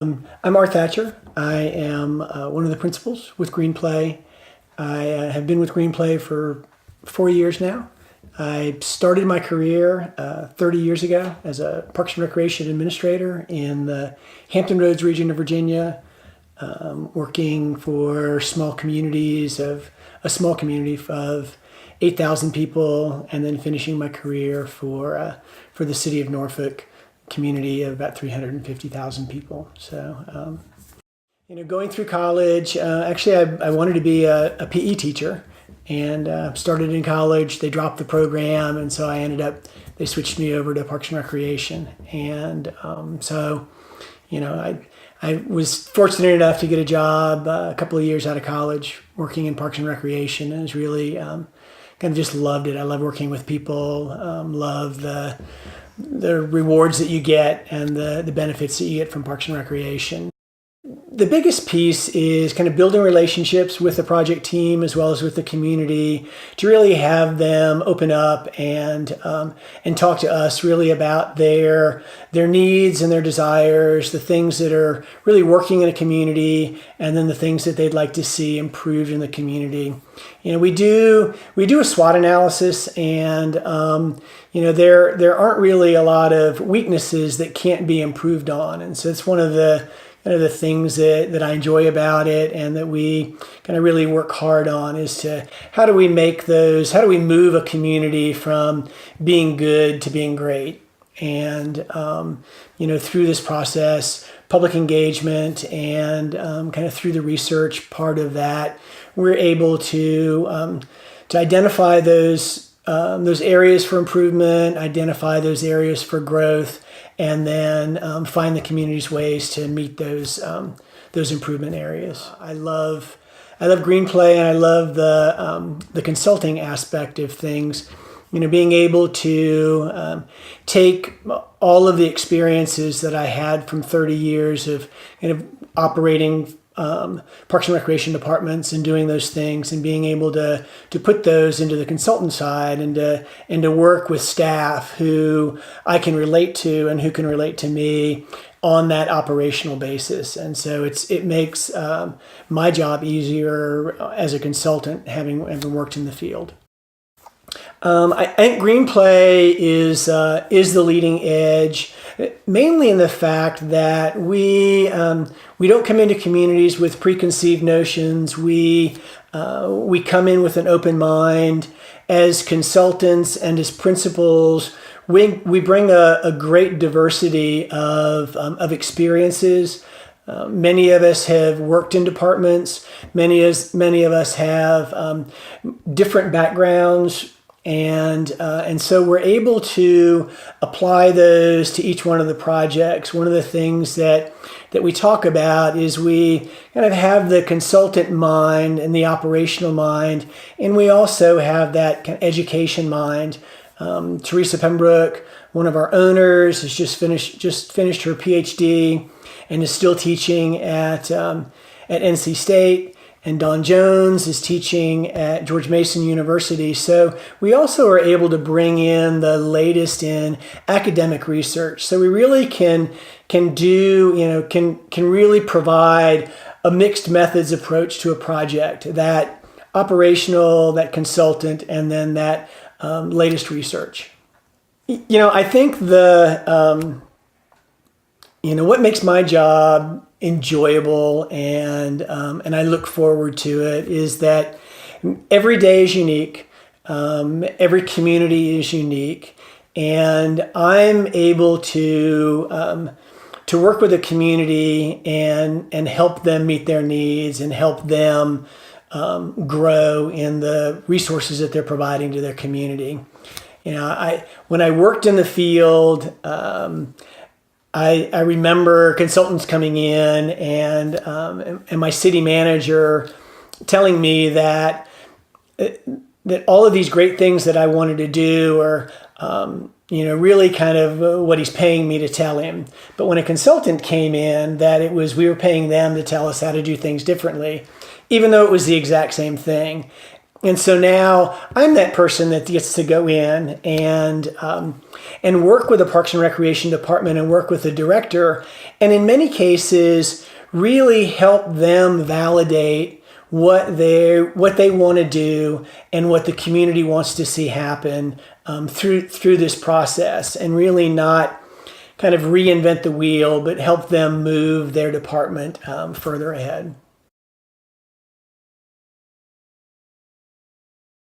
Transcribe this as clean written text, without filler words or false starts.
I'm Thatcher. I am one of the principals with GreenPlay. I have been with GreenPlay for 4 years now. I started my career 30 years ago as a Parks and Recreation Administrator in the Hampton Roads region of Virginia, working for small communities of a small community of 8,000 people, and then finishing my career for the city of Norfolk community of about 350,000 people. So, going through college, actually I wanted to be a PE teacher, and started in college. They dropped the program, and so they switched me over to Parks and Recreation. And I was fortunate enough to get a job a couple of years out of college working in Parks and Recreation, and was really kind of just loved it. I love working with people, love the rewards that you get and the benefits that you get from Parks and Recreation. The biggest piece is kind of building relationships with the project team as well as with the community to really have them open up and talk to us really about their needs and their desires, the things that are really working in a community, and then the things that they'd like to see improved in the community. We do a SWOT analysis, and there aren't really a lot of weaknesses that can't be improved on, and so it's one of the things that I enjoy about it, and that we kind of really work hard on, is to how do we move a community from being good to being great. And through this process, public engagement and kind of through the research part of that, we're able to identify those areas for improvement, identify those areas for growth, and then find the community's ways to meet those improvement areas. I love GreenPlay, and I love the consulting aspect of things. Being able to take all of the experiences that I had from 30 years of kind of operating Parks and Recreation departments and doing those things, and being able to put those into the consultant side, and to work with staff who I can relate to and who can relate to me on that operational basis. And so it makes my job easier as a consultant, having worked in the field. I think GreenPlay is the leading edge, mainly in the fact that we don't come into communities with preconceived notions. We come in with an open mind. As consultants and as principals, we bring a great diversity of experiences. Many of us have worked in departments. Many of us have different backgrounds. And so we're able to apply those to each one of the projects. One of the things that we talk about is we kind of have the consultant mind and the operational mind, and we also have that kind of education mind. Teresa Pembroke, one of our owners, has just finished her PhD and is still teaching at NC State. And Don Jones is teaching at George Mason University. So we also are able to bring in the latest in academic research. So we really can really provide a mixed methods approach to a project, that operational, that consultant, and then that latest research. I think what makes my job enjoyable and I look forward to it is that every day is unique, every community is unique, and I'm able to work with a community and help them meet their needs and help them grow in the resources that they're providing to their community. When I worked in the field, I remember consultants coming in and my city manager telling me that all of these great things that I wanted to do are really kind of what he's paying me to tell him. But when a consultant came in, we were paying them to tell us how to do things differently, even though it was the exact same thing. And so now I'm that person that gets to go in and work with the Parks and Recreation Department and work with the director, and in many cases really help them validate what they want to do and what the community wants to see happen through this process, and really not kind of reinvent the wheel, but help them move their department further ahead.